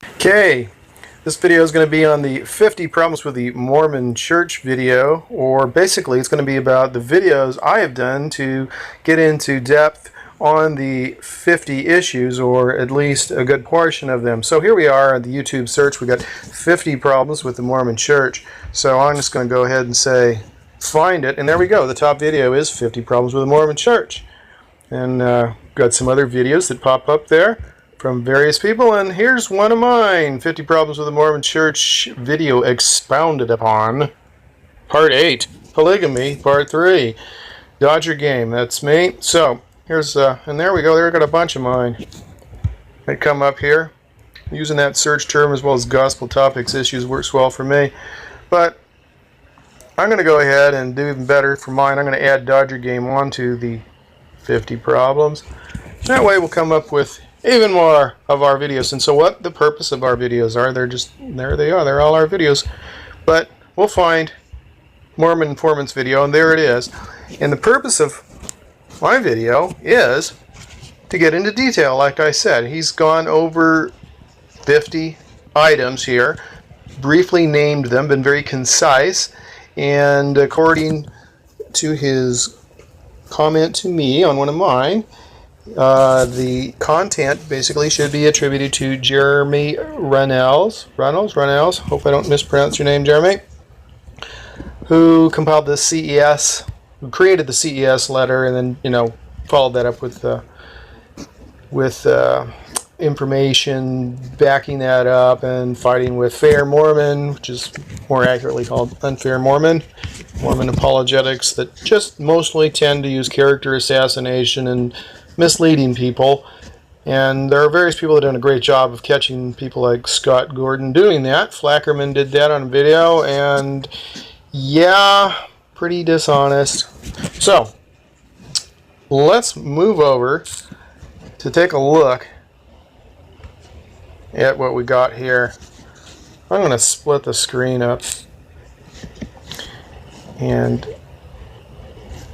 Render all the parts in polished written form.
Okay, this video is going to be on the 50 problems with the Mormon Church video, or basically it's going to be about the videos I have done to get into depth on the 50 issues, or at least a good portion of them. So here we are at the YouTube search. We got 50 problems with the Mormon Church. So I'm just going to go ahead and say find it, and there we go. The top video is 50 problems with the Mormon Church, and got some other videos that pop up there from various people, and here's one of mine, 50 Problems with the Mormon Church video expounded upon. Part 8, Polygamy, Part 3, Dodger Game, that's me. So, here's, and there we go, there I got a bunch of mine. They come up here. Using that search term as well as gospel topics issues works well for me. But, I'm going to go ahead and do even better for mine. I'm going to add Dodger Game onto the 50 problems. That way we'll come up with even more of our videos. And so what the purpose of our videos are, there they are, they're all our videos. But we'll find Mormon Informant's video, and there it is. And the purpose of my video is to get into detail, like I said. He's gone over 50 items here, briefly named them, been very concise, and according to his comment to me on one of mine, the content basically should be attributed to Jeremy Reynolds, hope I don't mispronounce your name, Jeremy, who compiled the CES, who created the CES letter, and then, you know, followed that up with information backing that up, and fighting with Fair Mormon, which is more accurately called Unfair Mormon, Mormon apologetics that just mostly tend to use character assassination and misleading people. And there are various people that have done a great job of catching people like Scott Gordon doing that. Flackerman did that on video, and yeah, pretty dishonest. So let's move over to take a look at what we got here. I'm going to split the screen up and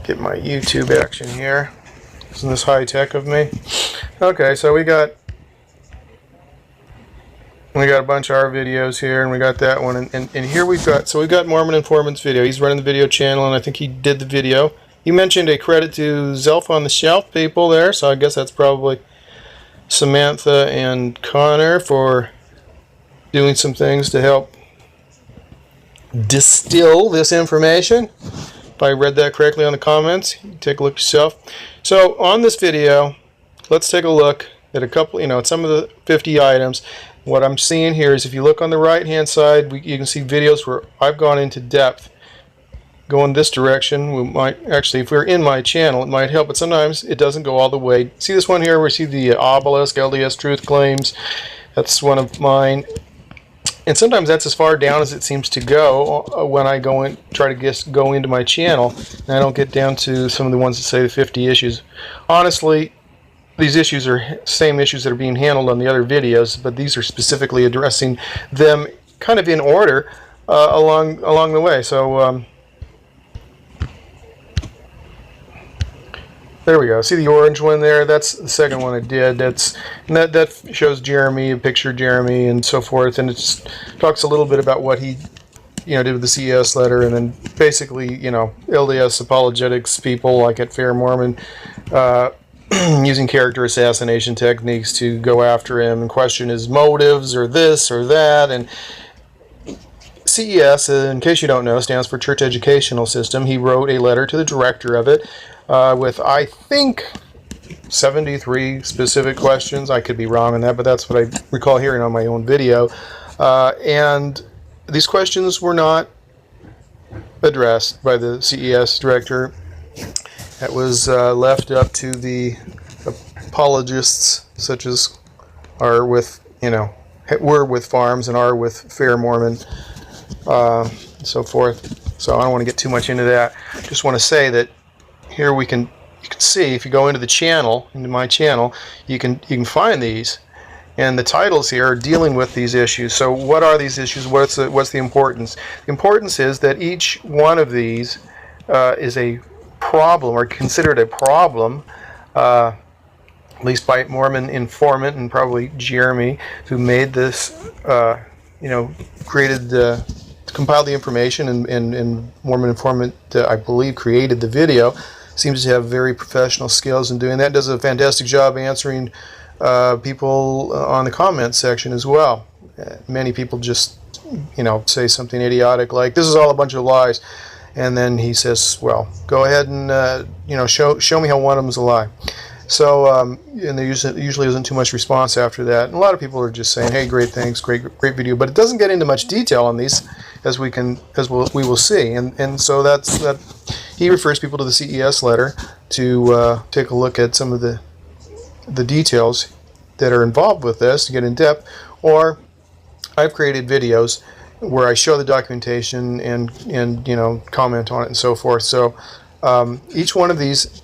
get my YouTube action here. Isn't this high tech of me? Okay, so we got a bunch of our videos here, and we got that one, and here we've got Mormon Informant's video. He's running the video channel, and I think he did the video. You mentioned a credit to Zelf on the Shelf people there, so I guess that's probably Samantha and Connor for doing some things to help distill this information. If I read that correctly on the comments, take a look yourself. So on this video, let's take a look at a couple, at some of the 50 items. What I'm seeing here is, if you look on the right hand side, you can see videos where I've gone into depth. Going this direction, we might actually, if we're in my channel, it might help, but sometimes it doesn't go all the way. See this one here where we see the obelisk, LDS Truth Claims? That's one of mine. And sometimes that's as far down as it seems to go when I go in, try to go into my channel, and I don't get down to some of the ones that say the 50 issues. Honestly, these issues are same issues that are being handled on the other videos, but these are specifically addressing them kind of in order along the way. So there we go. See the orange one there? That's the second one I did. That shows Jeremy, a picture of Jeremy, and so forth. And it just talks a little bit about what he, did with the CES letter, and then basically, LDS apologetics people like at Fair Mormon, using character assassination techniques to go after him and question his motives or this or that. And CES, in case you don't know, stands for Church Educational System. He wrote a letter to the director of it with, I think, 73 specific questions. I could be wrong on that, but that's what I recall hearing on my own video. And these questions were not addressed by the CES director. That was left up to the apologists, such as are with, were with Farms and are with Fair Mormon, so forth. So I don't want to get too much into that. Just want to say that here you can see, if you go into the channel, into my channel, you can find these, and the titles here are dealing with these issues. So what are these issues? What's the importance? The importance is that each one of these is a problem, or considered a problem at least by Mormon informant and probably Jeremy, who made this, compiled the information, and Mormon informant, I believe, created the video. Seems to have very professional skills in doing that. Does a fantastic job answering people on the comment section as well. Many people just, say something idiotic like, "This is all a bunch of lies," and then he says, "Well, go ahead and show me how one of them's a lie." So, and there usually isn't too much response after that. And a lot of people are just saying, "Hey, great, thanks, great video," but it doesn't get into much detail on these, as we will see. And so that's that. He refers people to the CES letter to take a look at some of the details that are involved with this to get in depth. Or I've created videos where I show the documentation and comment on it and so forth. So each one of these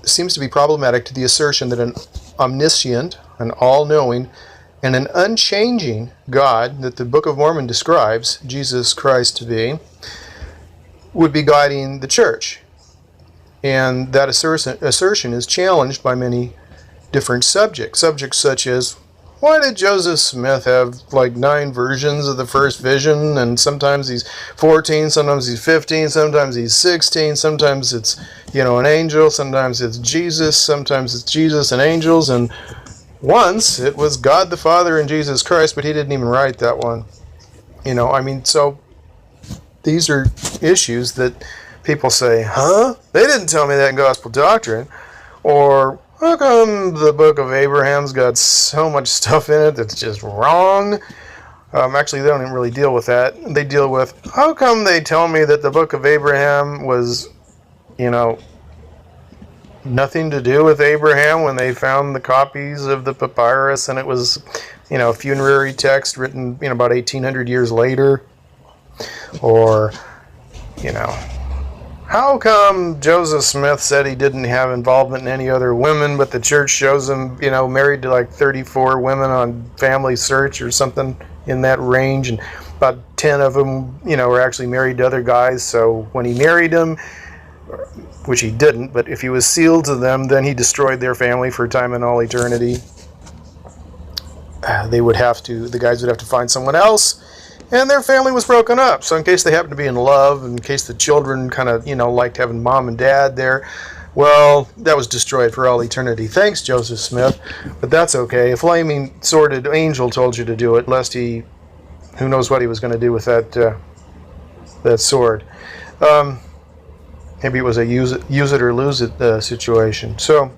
seems to be problematic to the assertion that an omniscient, an all-knowing, and an unchanging God that the Book of Mormon describes Jesus Christ to be would be guiding the church. And that assertion is challenged by many different subjects. Subjects such as, why did Joseph Smith have like 9 versions of the first vision, and sometimes he's 14, sometimes he's 15, sometimes he's 16, sometimes it's, an angel, sometimes it's Jesus, sometimes it's Jesus and angels, and once it was God the Father and Jesus Christ, but he didn't even write that one. So these are issues that people say, huh? They didn't tell me that in gospel doctrine. Or, how come the book of Abraham's got so much stuff in it that's just wrong? Actually, they don't even really deal with that. They deal with, how come they tell me that the book of Abraham was, nothing to do with Abraham when they found the copies of the papyrus, and it was, a funerary text written, about 1800 years later? Or, how come Joseph Smith said he didn't have involvement in any other women, but the church shows him, married to like 34 women on Family Search or something in that range, and about 10 of them, were actually married to other guys. So when he married them, which he didn't, but if he was sealed to them, then he destroyed their family for time and all eternity. The guys would have to find someone else, and their family was broken up. So in case they happened to be in love, in case the children kind of, liked having mom and dad there, well, that was destroyed for all eternity. Thanks, Joseph Smith, but that's okay. A flaming sworded angel told you to do it, lest who knows what he was going to do with that sword. Maybe it was a use it or lose it situation. So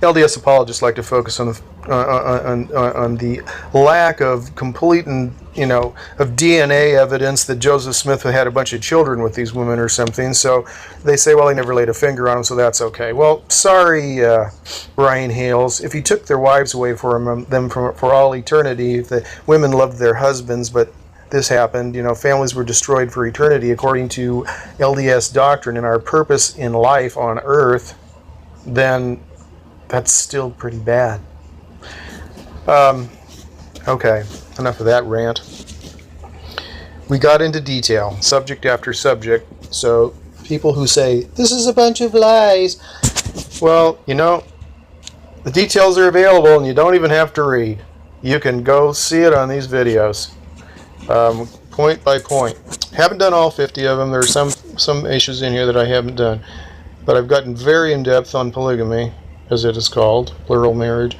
LDS apologists like to focus on the lack of complete and of DNA evidence that Joseph Smith had a bunch of children with these women or something. So they say, well, he never laid a finger on them, so that's okay. Well, sorry, Brian Hales, if he took their wives away from them for all eternity, if the women loved their husbands, but this happened, families were destroyed for eternity according to LDS doctrine and our purpose in life on earth, then that's still pretty bad. Okay, enough of that rant. We got into detail, subject after subject. So people who say, this is a bunch of lies, well, the details are available and you don't even have to read. You can go see it on these videos, point by point. Haven't done all 50 of them. There are some issues in here that I haven't done. But I've gotten very in-depth on polygamy, as it is called, plural marriage.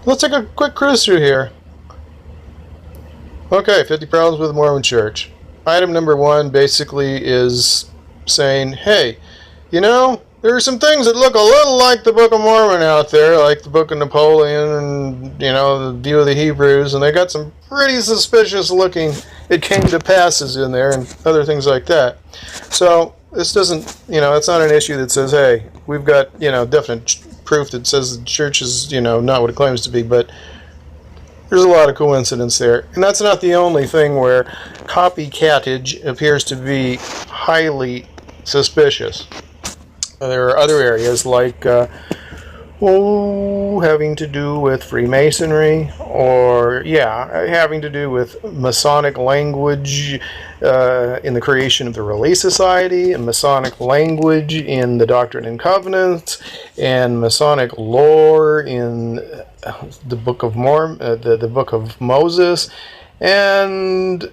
Let's take a quick cruise through here. Okay, 50 problems with the Mormon Church. Item number 1 basically is saying, hey, there are some things that look a little like the Book of Mormon out there, like the Book of Napoleon and, the View of the Hebrews, and they got some pretty suspicious looking it came to passes in there and other things like that. So this doesn't, it's not an issue that says, hey, we've got, definite proof that says the church is, not what it claims to be, but there's a lot of coincidence there. And that's not the only thing where copycatage appears to be highly suspicious. There are other areas like having to do with Freemasonry, or having to do with Masonic language in the creation of the Relief Society, and Masonic language in the Doctrine and Covenants, and Masonic lore in the Book of the Book of Moses, and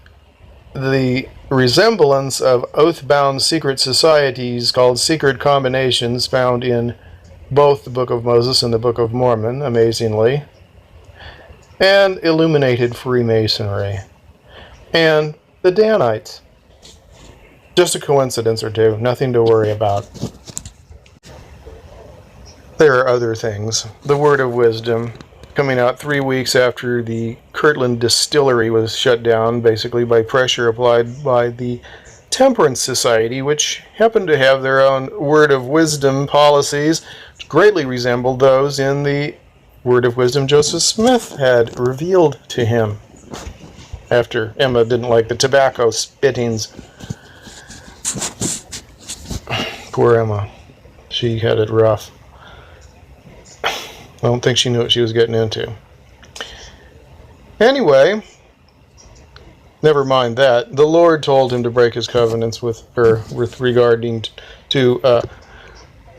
the resemblance of oath-bound secret societies called secret combinations found in both the Book of Moses and the Book of Mormon, amazingly, and Illuminated Freemasonry, and the Danites. Just a coincidence or two, nothing to worry about. There are other things. The Word of Wisdom, coming out 3 weeks after the Kirtland Distillery was shut down, basically by pressure applied by the Temperance Society, which happened to have their own Word of Wisdom policies, which greatly resembled those in the Word of Wisdom Joseph Smith had revealed to him after Emma didn't like the tobacco spittings. Poor Emma. She had it rough. I don't think she knew what she was getting into. Anyway, never mind that. The Lord told him to break his covenants with her with regarding to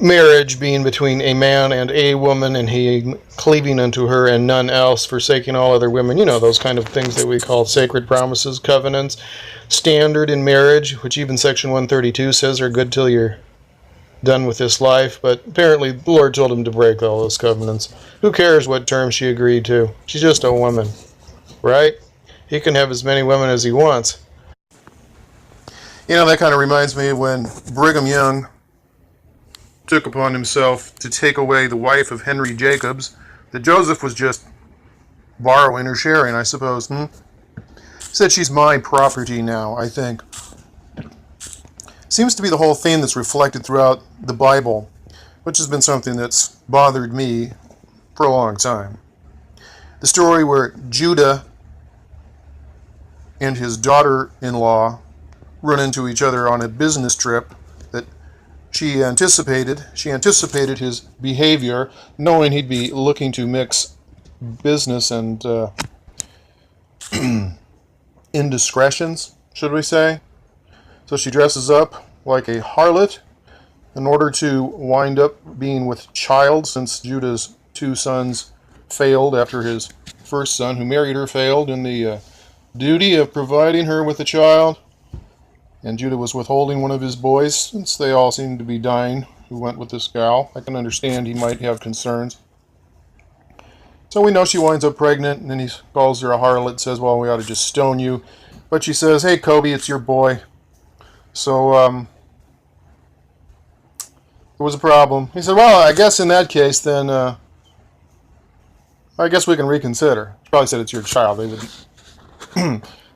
marriage being between a man and a woman, and he cleaving unto her and none else, forsaking all other women. You know, those kind of things that we call sacred promises, covenants, standard in marriage, which even Section 132 says are good till you're done with this life. But apparently the Lord told him to break all those covenants. Who cares what terms she agreed to? She's just a woman, right? He can have as many women as he wants. You know, that kind of reminds me of when Brigham Young took upon himself to take away the wife of Henry Jacobs, that Joseph was just borrowing or sharing, I suppose. Said she's my property now, I think. Seems to be the whole theme that's reflected throughout the Bible, which has been something that's bothered me for a long time. The story where Judah and his daughter-in-law run into each other on a business trip, that she anticipated his behavior, knowing he'd be looking to mix business and indiscretions, should we say. So she dresses up like a harlot in order to wind up being with child, since Judah's 2 sons failed after his first son, who married her, failed in the duty of providing her with a child. And Judah was withholding one of his boys, since they all seemed to be dying who went with this gal. I can understand he might have concerns. So we know she winds up pregnant, and then he calls her a harlot, says, well, we ought to just stone you. But she says, hey, Kobe, it's your boy. So, it was a problem. He said, well, I guess in that case, then, I guess we can reconsider. She probably said it's your child. They didn't,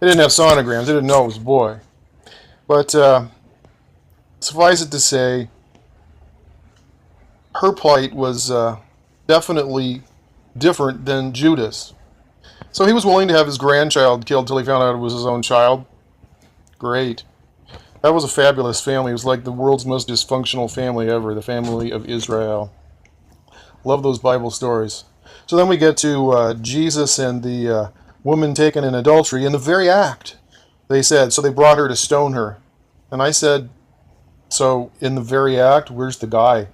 they didn't have sonograms. They didn't know it was a boy. But suffice it to say, her plight was definitely different than Judah's. So he was willing to have his grandchild killed till he found out it was his own child. Great. That was a fabulous family. It was like the world's most dysfunctional family ever, the family of Israel. Love those Bible stories. So then we get to Jesus and the woman taken in adultery in the very act. They said, so they brought her to stone her. And I said, so in the very act, where's the guy?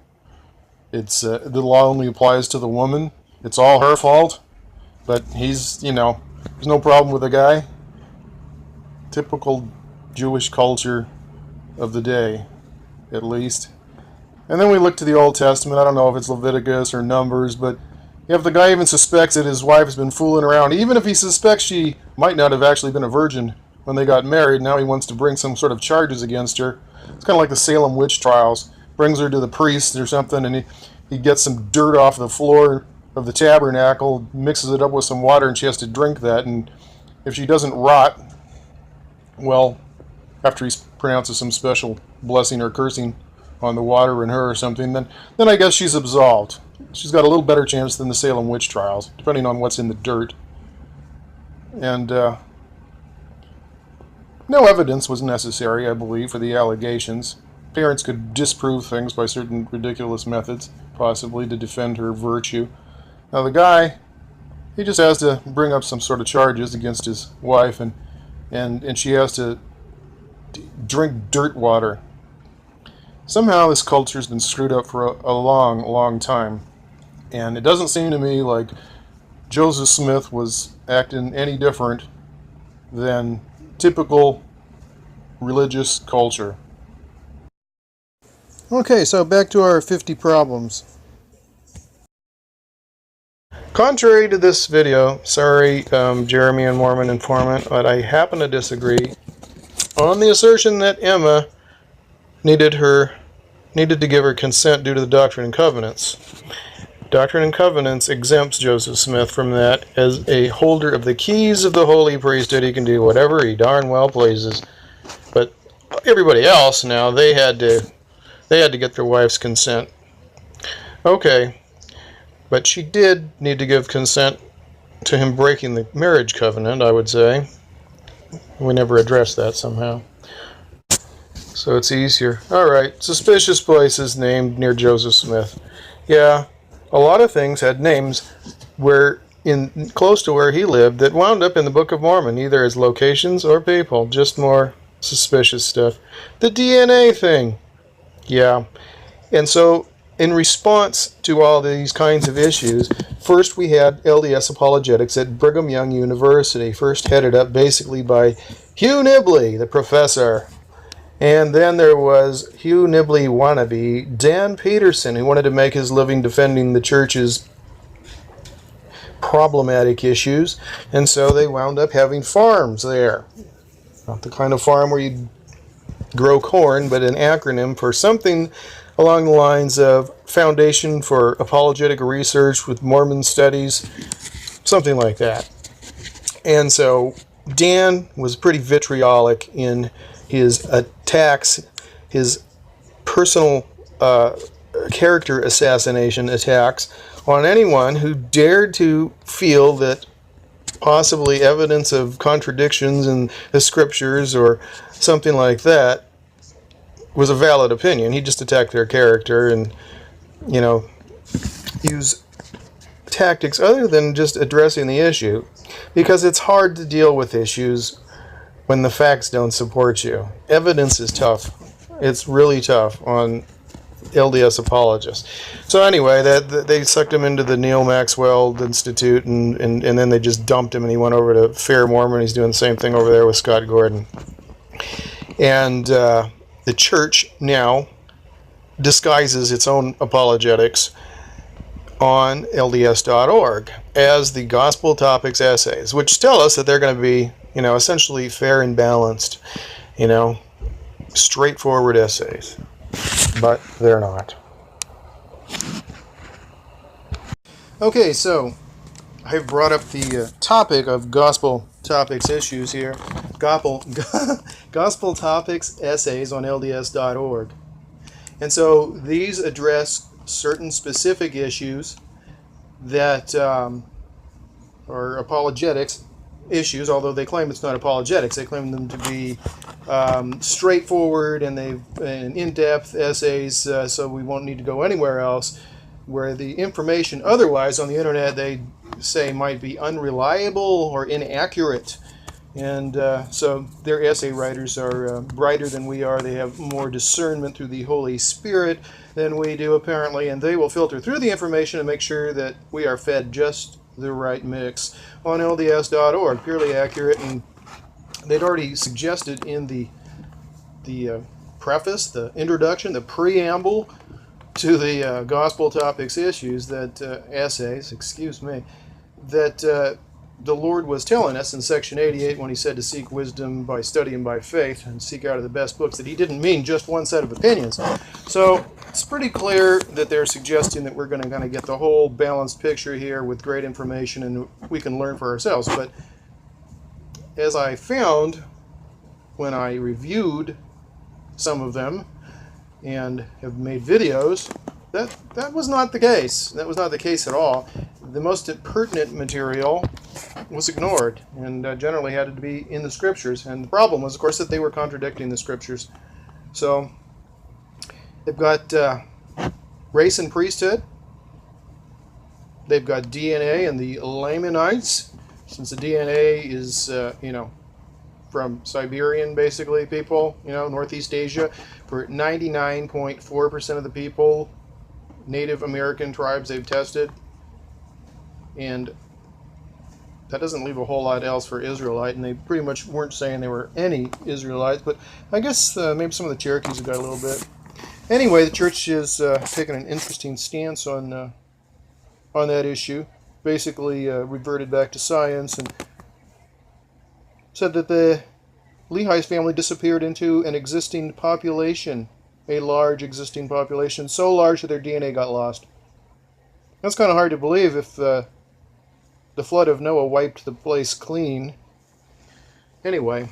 It's the law only applies to the woman. It's all her fault. But he's, you know, there's no problem with the guy. Typical Jewish culture of the day, at least. And then we look to the Old Testament. I don't know if it's Leviticus or Numbers, but if the guy even suspects that his wife has been fooling around, even if he suspects she might not have actually been a virgin when they got married, now he wants to bring some sort of charges against her. It's kind of like the Salem witch trials. Brings her to the priest or something, and he gets some dirt off the floor of the tabernacle, mixes it up with some water, and she has to drink that. And if she doesn't rot, well, after he pronounces some special blessing or cursing on the water and her or something, then I guess she's absolved. She's got a little better chance than the Salem witch trials, depending on what's in the dirt. And no evidence was necessary, I believe, for the allegations. Parents could disprove things by certain ridiculous methods, possibly, to defend her virtue. Now the guy, he just has to bring up some sort of charges against his wife, and she has to drink dirt water. Somehow this culture's been screwed up for a long, long time. And it doesn't seem to me like Joseph Smith was acting any different than typical religious culture. Okay, so back to our 50 problems. Contrary to this video, sorry Jeremy and Mormon Informant, but I happen to disagree on the assertion that Emma needed to give her consent due to the Doctrine and Covenants. Doctrine and Covenants exempts Joseph Smith from that. As a holder of the keys of the holy priesthood, he can do whatever he darn well pleases. But everybody else now, they had to get their wife's consent. Okay, but she did need to give consent to him breaking the marriage covenant, I would say. We never addressed that somehow. So it's easier. Alright, suspicious places named near Joseph Smith. Yeah, a lot of things had names close to where he lived that wound up in the Book of Mormon, either as locations or people. Just more suspicious stuff. The DNA thing. Yeah. And so, in response to all these kinds of issues, first we had LDS apologetics at Brigham Young University, first headed up basically by Hugh Nibley, the professor. And then there was Hugh Nibley wannabe Dan Peterson, who wanted to make his living defending the church's problematic issues. And so they wound up having farms there. Not the kind of farm where you grow corn, but an acronym for something along the lines of Foundation for Apologetic Research with Mormon Studies, something like that. And so Dan was pretty vitriolic in his attacks, his personal character assassination attacks on anyone who dared to feel that possibly evidence of contradictions in the scriptures or something like that was a valid opinion. He just attacked their character and, use tactics other than just addressing the issue, because it's hard to deal with issues when the facts don't support you. Evidence is tough. It's really tough on LDS apologists. So anyway, they sucked him into the Neil Maxwell Institute, and then they just dumped him, and he went over to Fair Mormon. He's doing the same thing over there with Scott Gordon. And the church now disguises its own apologetics on LDS.org as the Gospel Topics Essays, which tell us that they're going to be, essentially fair and balanced, straightforward essays. But they're not. Okay, so I've brought up the topic of Gospel Topics issues here. Gospel Topics Essays on LDS.org. And so these address certain specific issues that are apologetics issues, although they claim it's not apologetics. They claim them to be straightforward and in-depth essays, so we won't need to go anywhere else, where the information otherwise on the internet they say might be unreliable or inaccurate. And so their essay writers are brighter than we are. They have more discernment through the Holy Spirit than we do, apparently, and they will filter through the information and make sure that we are fed just the right mix on LDS.org, purely accurate. And they'd already suggested in the preface, the introduction, the preamble to the Gospel Topics issues, that essays, that the Lord was telling us in section 88 when he said to seek wisdom by study and by faith and seek out of the best books, that he didn't mean just one set of opinions. So it's pretty clear that they're suggesting that we're going to kind of get the whole balanced picture here with great information and we can learn for ourselves. But as I found when I reviewed some of them and have made videos, that was not the case. That was not the case at all. The most pertinent material was ignored and generally had to be in the scriptures. And the problem was, of course, that they were contradicting the scriptures. So they've got race and priesthood, they've got DNA in the Lamanites, since the DNA is, from Siberian, basically, people, Northeast Asia. For 99.4% of the people, Native American tribes they've tested. And that doesn't leave a whole lot else for Israelite, and they pretty much weren't saying they were any Israelites, but I guess maybe some of the Cherokees have got a little bit. Anyway, the church is taking an interesting stance on that issue. Basically reverted back to science and said that the Lehi's family disappeared into an existing population, a large existing population, so large that their DNA got lost. That's kind of hard to believe if the flood of Noah wiped the place clean. Anyway,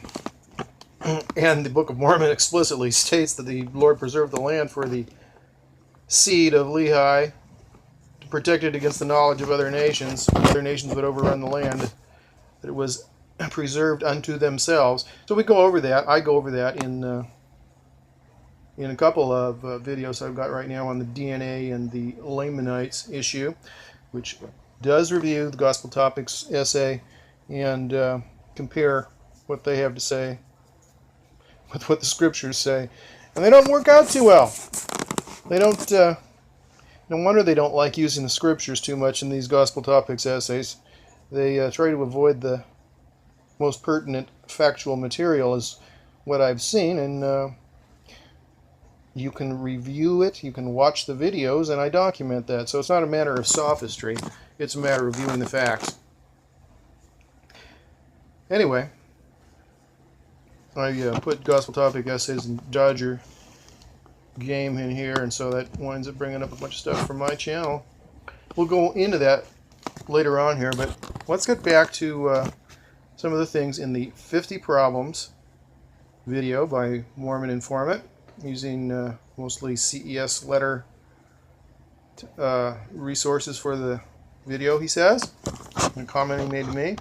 and the Book of Mormon explicitly states that the Lord preserved the land for the seed of Lehi, to protect it against the knowledge of other nations. Other nations would overrun the land. That it was preserved unto themselves. So we go over that. I go over that in a couple of videos I've got right now on the DNA and the Lamanites issue, which does review the Gospel Topics essay and compare what they have to say with what the Scriptures say. And they don't work out too well. They don't, no wonder they don't like using the Scriptures too much in these Gospel Topics essays. They try to avoid the most pertinent factual material, is what I've seen, and you can review it, you can watch the videos, and I document that. So it's not a matter of sophistry, it's a matter of viewing the facts. Anyway, I put Gospel Topic Essays and Dodger Game in here, and so that winds up bringing up a bunch of stuff from my channel. We'll go into that later on here, but let's get back to some of the things in the 50 Problems video by Mormon Informant, using mostly CES letter resources for the video, he says, and comment he made to me.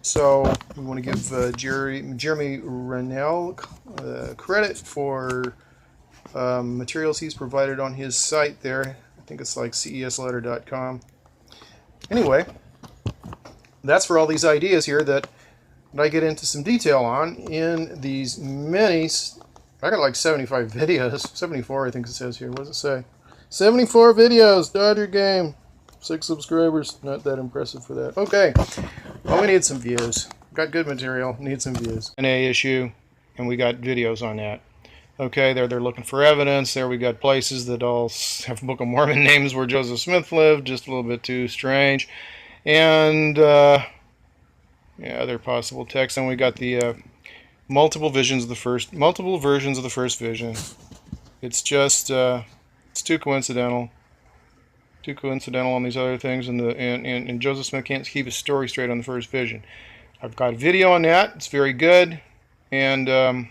So we want to give Jeremy Rennell credit for materials he's provided on his site there. I think it's like cesletter.com. Anyway, that's for all these ideas here that I get into some detail on in these many. I got like 75 videos, 74 I think it says here. What does it say? 74 videos, Dodger Game, 6 subscribers. Not that impressive for that. Okay, well, we need some views. Got good material, need some views. An A issue, and we got videos on that. Okay, they're looking for evidence. There we got places that all have Book of Mormon names where Joseph Smith lived, just a little bit too strange. And yeah, other possible texts. And we got the multiple versions of the first vision. It's just it's too coincidental. Too coincidental on these other things, and Joseph Smith can't keep his story straight on the first vision. I've got a video on that. It's very good, and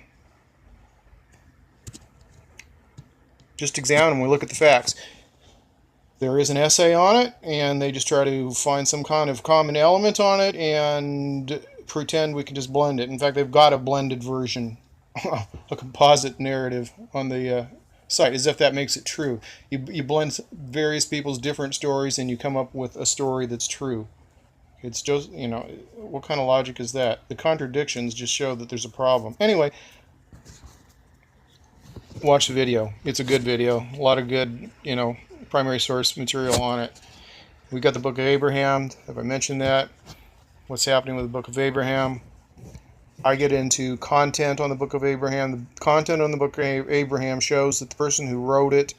just examine them. We look at the facts. There is an essay on it, and they just try to find some kind of common element on it and pretend we can just blend it. In fact, they've got a blended version, a composite narrative on the site, as if that makes it true. You blend various people's different stories and you come up with a story that's true. It's just, what kind of logic is that? The contradictions just show that there's a problem. Anyway, watch the video. It's a good video. A lot of good, primary source material on it. We got the Book of Abraham. Have I mentioned that? What's happening with the Book of Abraham? I get into content on the Book of Abraham. The content on the Book of Abraham shows that the person who wrote it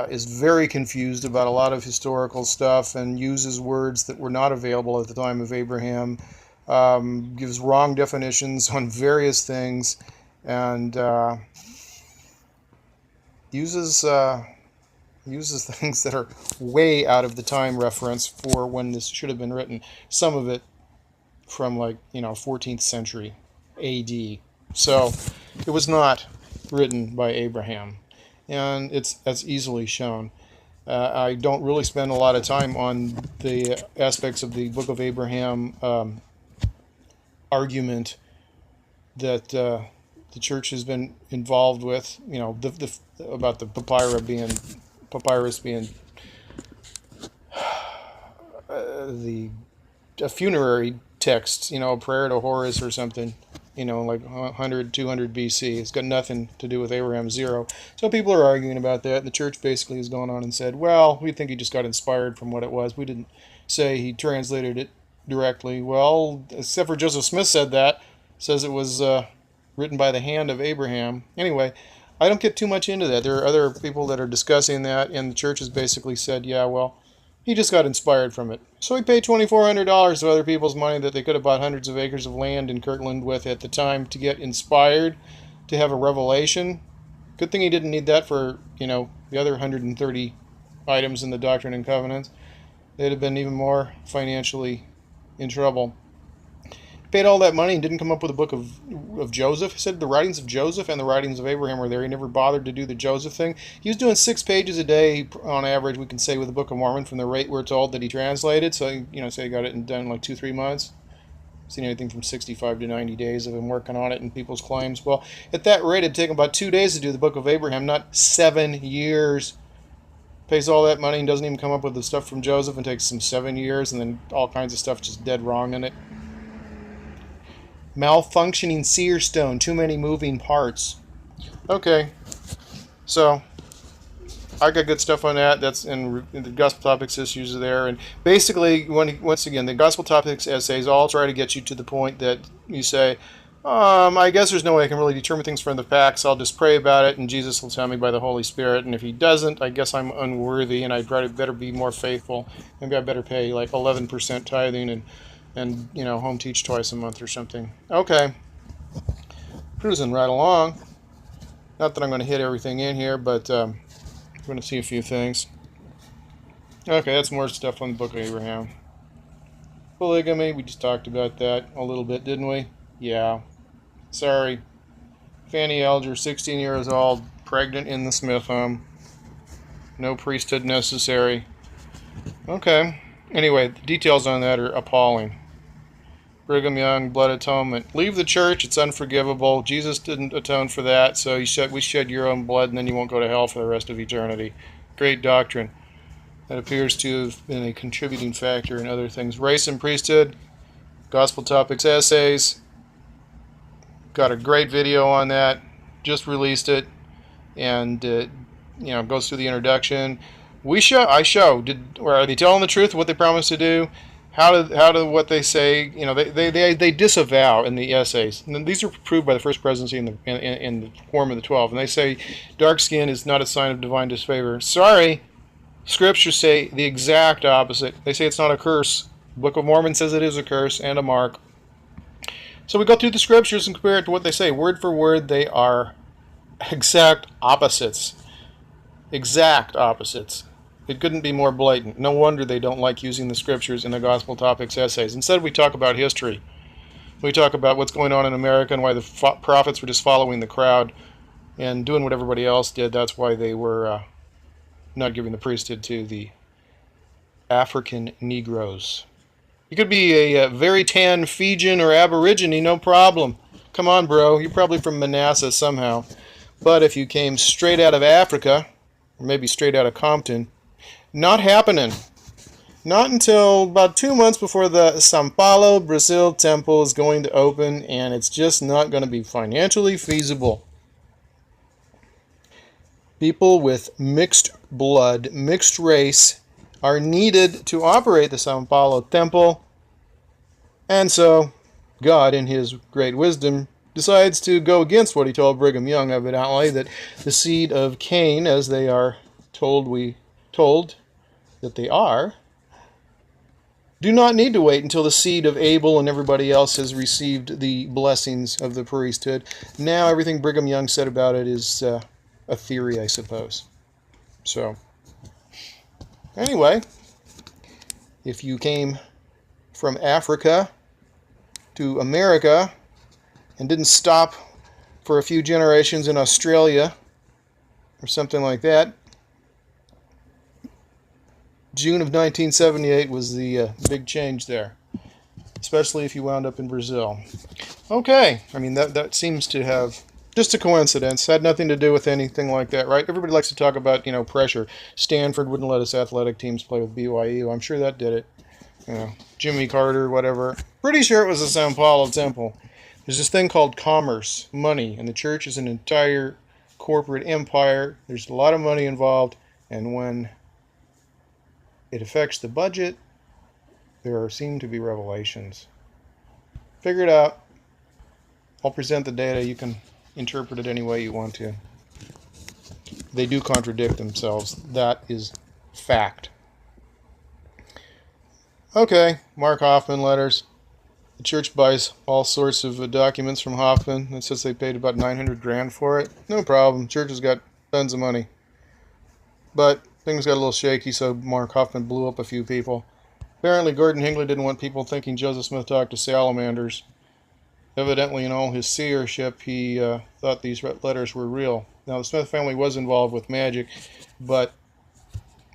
is very confused about a lot of historical stuff and uses words that were not available at the time of Abraham, gives wrong definitions on various things, and uses things that are way out of the time reference for when this should have been written. Some of it from 14th century AD. So it was not written by Abraham, and that's easily shown. I don't really spend a lot of time on the aspects of the Book of Abraham argument that the church has been involved with, about the papyrus being a funerary text, you know, a prayer to Horus or something, you know, like 100, 200 BC. It's got nothing to do with Abraham, zero. So people are arguing about that. And the church basically has gone on and said, well, we think he just got inspired from what it was. We didn't say he translated it directly. Well, except for Joseph Smith said that. Says it was written by the hand of Abraham. Anyway, I don't get too much into that. There are other people that are discussing that, and the church has basically said, yeah, well, he just got inspired from it. So he paid $2,400 of other people's money that they could have bought hundreds of acres of land in Kirtland with at the time to get inspired, to have a revelation. Good thing he didn't need that for, you know, the other 130 items in the Doctrine and Covenants. They'd have been even more financially in trouble. He paid all that money and didn't come up with a book of Joseph. He said the writings of Joseph and the writings of Abraham were there. He never bothered to do the Joseph thing. He was doing 6 pages a day on average, we can say, with the Book of Mormon from the rate we're told that he translated. So, you know, say he got it done in like 2-3 months. I've seen anything from 65 to 90 days of him working on it and people's claims. Well, at that rate, it'd take him about 2 days to do the Book of Abraham, not 7 years. Pays all that money and doesn't even come up with the stuff from Joseph, and takes some 7 years, and then all kinds of stuff just dead wrong in it. Malfunctioning seer stone, too many moving parts. Okay, so I got good stuff on that. That's in the Gospel Topics issues are there, and basically, once again, the Gospel Topics essays all try to get you to the point that you say, I guess there's no way I can really determine things from the facts. I'll just pray about it, and Jesus will tell me by the Holy Spirit. And if he doesn't, I guess I'm unworthy, and I'd better be more faithful. Maybe I better pay like 11% tithing and you know, home teach twice a month or something. Okay, cruising right along. Not that I'm going to hit everything in here, but we're going to see a few things. Okay, that's more stuff on the Book of Abraham. Polygamy, we just talked about that a little bit, didn't we? Yeah. Sorry. Fanny Alger, 16 years old, pregnant in the Smith home. No priesthood necessary. Okay. Anyway, the details on that are appalling. Brigham Young, blood atonement. Leave the church, it's unforgivable. Jesus didn't atone for that, so we shed your own blood and then you won't go to hell for the rest of eternity. Great doctrine. That appears to have been a contributing factor in other things. Race and priesthood, Gospel Topics essays. Got a great video on that. Just released it, and you know, goes through the introduction. I show. Are they telling the truth? What they promised to do? How do what they say? You know, they disavow in the essays. And these are proved by the First Presidency in the Quorum of the 12, and they say dark skin is not a sign of divine disfavor. Sorry, Scriptures say the exact opposite. They say it's not a curse. The Book of Mormon says it is a curse and a mark. So we go through the Scriptures and compare it to what they say. Word for word, they are exact opposites. Exact opposites. It couldn't be more blatant. No wonder they don't like using the Scriptures in the Gospel Topics essays. Instead, we talk about history. We talk about what's going on in America and why the prophets were just following the crowd and doing what everybody else did. That's why they were not giving the priesthood to the African Negroes. You could be a very tan Fijian or Aborigine, no problem. Come on, bro. You're probably from Manassas somehow. But if you came straight out of Africa, or maybe straight out of Compton, not happening. Not until about 2 months before the São Paulo, Brazil temple is going to open, and it's just not going to be financially feasible. People with mixed blood, mixed race, are needed to operate the São Paulo temple, and so God, in his great wisdom, decides to go against what he told Brigham Young, evidently, that the seed of Cain, as they are told that they are, do not need to wait until the seed of Abel and everybody else has received the blessings of the priesthood. Now everything Brigham Young said about it is a theory, I suppose. So, anyway, if you came from Africa to America and didn't stop for a few generations in Australia or something like that, June of 1978 was the big change there, especially if you wound up in Brazil. Okay, I mean, that seems to have just a coincidence. Had nothing to do with anything like that, right? Everybody likes to talk about, you know, pressure. Stanford wouldn't let us athletic teams play with BYU. I'm sure that did it. Jimmy Carter, whatever. Pretty sure it was the Sao Paulo temple. There's this thing called commerce, money, and the church is an entire corporate empire. There's a lot of money involved, and when it affects the budget, there seem to be revelations. Figure it out. I'll present the data. You can interpret it any way you want to. They do contradict themselves. That is fact. Okay, Mark Hoffman letters. The church buys all sorts of documents from Hoffman. It says they paid about $900,000 for it. No problem. Church has got tons of money. But things got a little shaky, so Mark Hoffman blew up a few people. Apparently, Gordon Hinckley didn't want people thinking Joseph Smith talked to salamanders. Evidently, in all his seership, he thought these letters were real. Now, the Smith family was involved with magic, but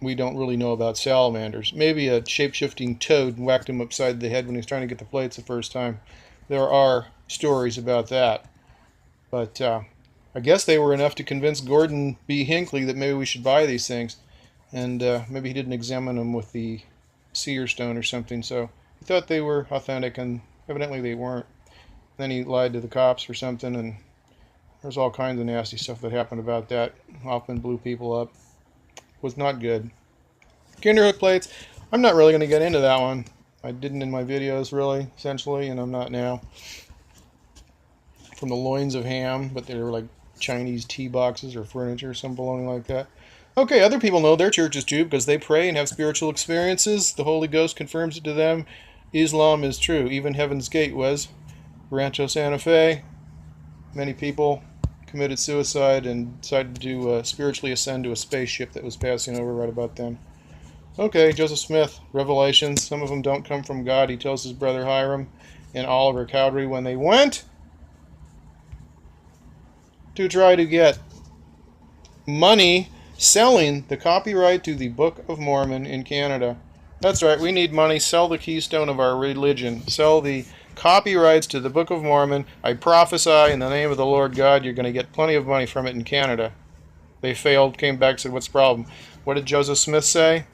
we don't really know about salamanders. Maybe a shape-shifting toad whacked him upside the head when he was trying to get the plates the first time. There are stories about that. But I guess they were enough to convince Gordon B. Hinckley that maybe we should buy these things. And maybe he didn't examine them with the seer stone or something, so he thought they were authentic, and evidently they weren't. Then he lied to the cops or something, and there's all kinds of nasty stuff that happened about that. Hoffman blew people up. Was not good. Kinderhook plates, I'm not really going to get into that one. I didn't in my videos, really, essentially, and I'm not now. From the loins of ham, but they were like Chinese tea boxes or furniture, some baloney like that. Okay, other people know their churches too, because they pray and have spiritual experiences. The Holy Ghost confirms it to them. Islam is true. Even Heaven's Gate was. Rancho Santa Fe, many people committed suicide and decided to spiritually ascend to a spaceship that was passing over right about then. Okay, Joseph Smith, Revelations. Some of them don't come from God. He tells his brother Hiram and Oliver Cowdery when they went to try to get money selling the copyright to the Book of Mormon in Canada. That's right, we need money. Sell the keystone of our religion. Sell the copyrights to the Book of Mormon. I prophesy in the name of the Lord God, you're going to get plenty of money from it in Canada. They failed, came back, said, what's the problem? What did Joseph Smith say?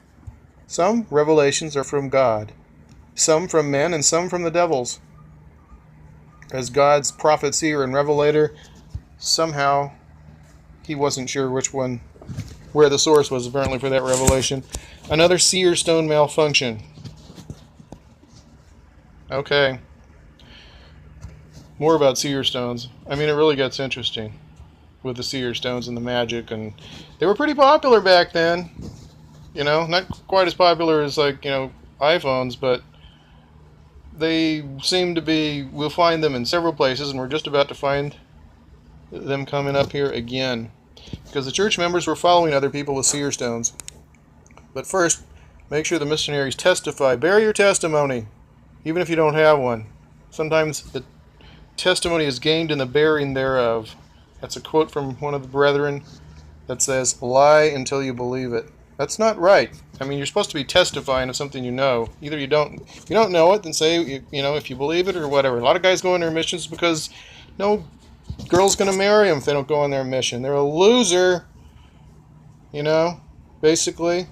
Some revelations are from God, some from men, and some from the devils. As God's prophet, seer, and revelator, somehow he wasn't sure which one, where the source was apparently for that revelation. Another seer stone malfunction. Okay. More about seer stones. I mean, it really gets interesting with the seer stones and the magic, and they were pretty popular back then. You know, not quite as popular as, like, you know, iPhones, but they seem to be, we'll find them in several places, and we're just about to find them coming up here again. Because the church members were following other people with seer stones. But first, make sure the missionaries testify. Bear your testimony, even if you don't have one. Sometimes the testimony is gained in the bearing thereof. That's a quote from one of the brethren that says, lie until you believe it. That's not right. I mean, you're supposed to be testifying of something you know. Either you don't know it, then say, you know, if you believe it or whatever. A lot of guys go on their missions because no girl's going to marry them if they don't go on their mission. They're a loser, you know, basically.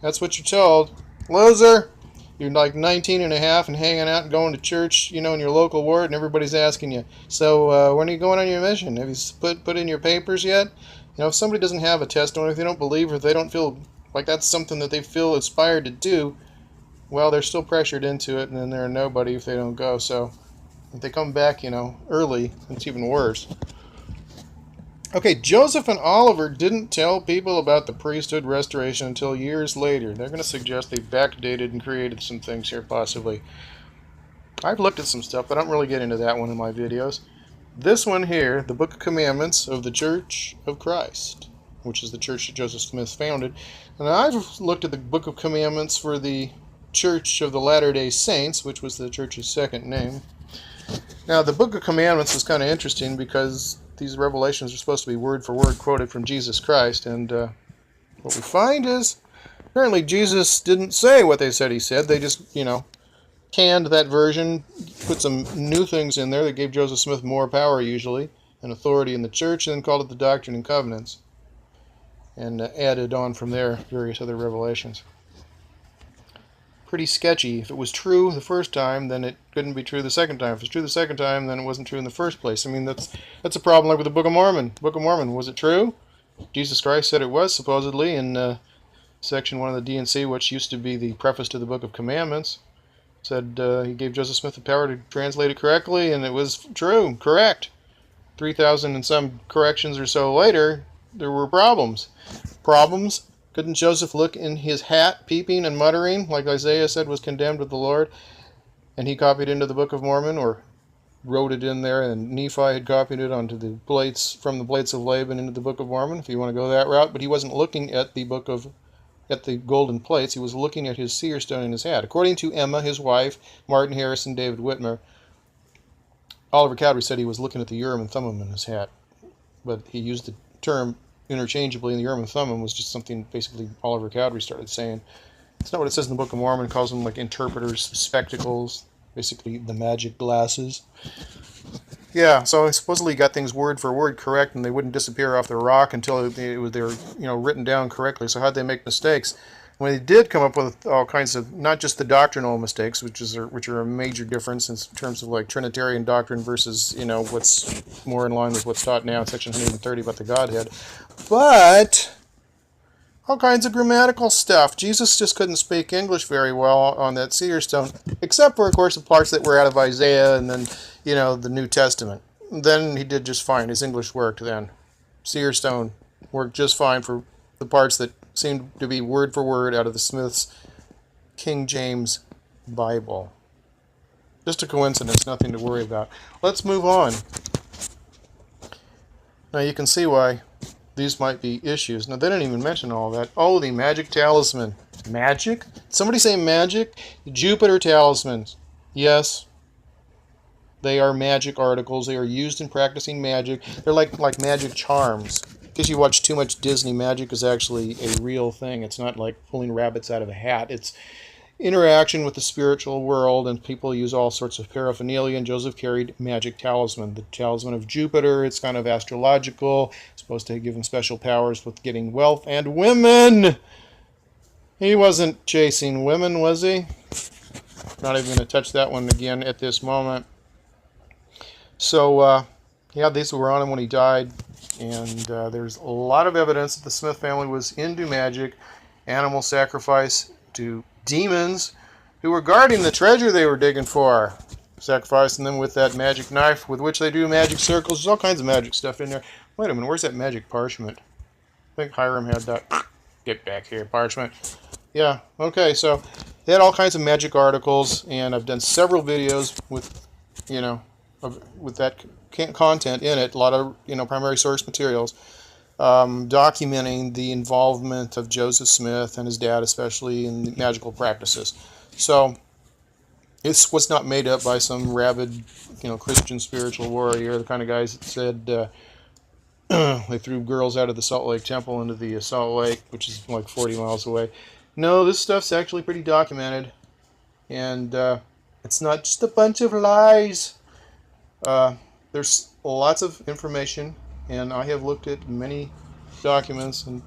That's what you're told. Loser. You're like 19 and a half and hanging out and going to church, you know, in your local ward, and everybody's asking you, so when are you going on your mission? Have you put in your papers yet? You know, if somebody doesn't have a testimony, if they don't believe, or if they don't feel like that's something that they feel inspired to do, well, they're still pressured into it, and then they're a nobody if they don't go. So if they come back, you know, early, it's even worse. Okay, Joseph and Oliver didn't tell people about the priesthood restoration until years later. They're going to suggest they backdated and created some things here, possibly. I've looked at some stuff, but I don't really get into that one in my videos. This one here, the Book of Commandments of the Church of Christ, which is the church that Joseph Smith founded. And I've looked at the Book of Commandments for the Church of the Latter-day Saints, which was the church's second name. Now, the Book of Commandments is kind of interesting because these revelations are supposed to be word for word quoted from Jesus Christ, and what we find is apparently Jesus didn't say what they said he said. They just, you know, canned that version, put some new things in there that gave Joseph Smith more power usually and authority in the church, and then called it the Doctrine and Covenants, and added on from there various other revelations. pretty sketchy. If it was true the first time, then it couldn't be true the second time. If it's true the second time, then it wasn't true in the first place. I mean, that's a problem like with the Book of Mormon. Book of Mormon, was it true? Jesus Christ said it was, supposedly, in section 1 of the D&C, which used to be the preface to the Book of Commandments. Said he gave Joseph Smith the power to translate it correctly, and it was true, correct. 3,000 and some corrections or so later, there were problems. Problems? Couldn't Joseph look in his hat, peeping and muttering, like Isaiah said was condemned of the Lord, and he copied into the Book of Mormon, or wrote it in there, and Nephi had copied it onto the plates, from the plates of Laban into the Book of Mormon, if you want to go that route, but he wasn't looking at the golden plates, he was looking at his seer stone in his hat. According to Emma, his wife, Martin Harris, and David Whitmer, Oliver Cowdery said he was looking at the Urim and Thummim in his hat, but he used the term interchangeably, and the Urim and Thummim was just something basically Oliver Cowdery started saying. It's not what it says in the Book of Mormon. It calls them like interpreters, spectacles, basically the magic glasses. Yeah, so I supposedly got things word for word correct, and they wouldn't disappear off the rock until they were written down correctly. So how'd they make mistakes? When they did come up with all kinds of, not just the doctrinal mistakes, which are a major difference in terms of like Trinitarian doctrine versus what's more in line with what's taught now in section 130 about the Godhead, but all kinds of grammatical stuff. Jesus just couldn't speak English very well on that seer stone, except for, of course, the parts that were out of Isaiah and then, the New Testament. Then he did just fine. His English worked then. Seer stone worked just fine for the parts that seemed to be word for word out of the Smith's King James Bible. Just a coincidence, nothing to worry about. Let's move on. Now you can see why these might be issues. Now, they didn't even mention all that. Oh, the magic talisman. Magic? Somebody say magic? Jupiter talismans. Yes. They are magic articles. They are used in practicing magic. They're like magic charms. Because you watch too much Disney, magic is actually a real thing. It's not like pulling rabbits out of a hat. It's interaction with the spiritual world, and people use all sorts of paraphernalia, and Joseph carried magic talisman. The talisman of Jupiter, it's kind of astrological. It's supposed to give him special powers with getting wealth and women. He wasn't chasing women, was he? Not even going to touch that one again at this moment. So, yeah, these were on him when he died, and there's a lot of evidence that the Smith family was into magic, animal sacrifice to demons who were guarding the treasure they were digging for, sacrificing them with that magic knife with which they do magic circles. There's all kinds of magic stuff in there. Wait a minute, where's that magic parchment? I think Hiram had that. Get back here, parchment. Yeah, okay, so they had all kinds of magic articles, and I've done several videos with, with that content in it, a lot of, primary source materials, documenting the involvement of Joseph Smith and his dad, especially in the magical practices. So it was not made up by some rabid, Christian spiritual warrior, the kind of guys that said they threw girls out of the Salt Lake Temple into the Salt Lake, which is like 40 miles away. No, this stuff's actually pretty documented, and it's not just a bunch of lies. There's lots of information, and I have looked at many documents, and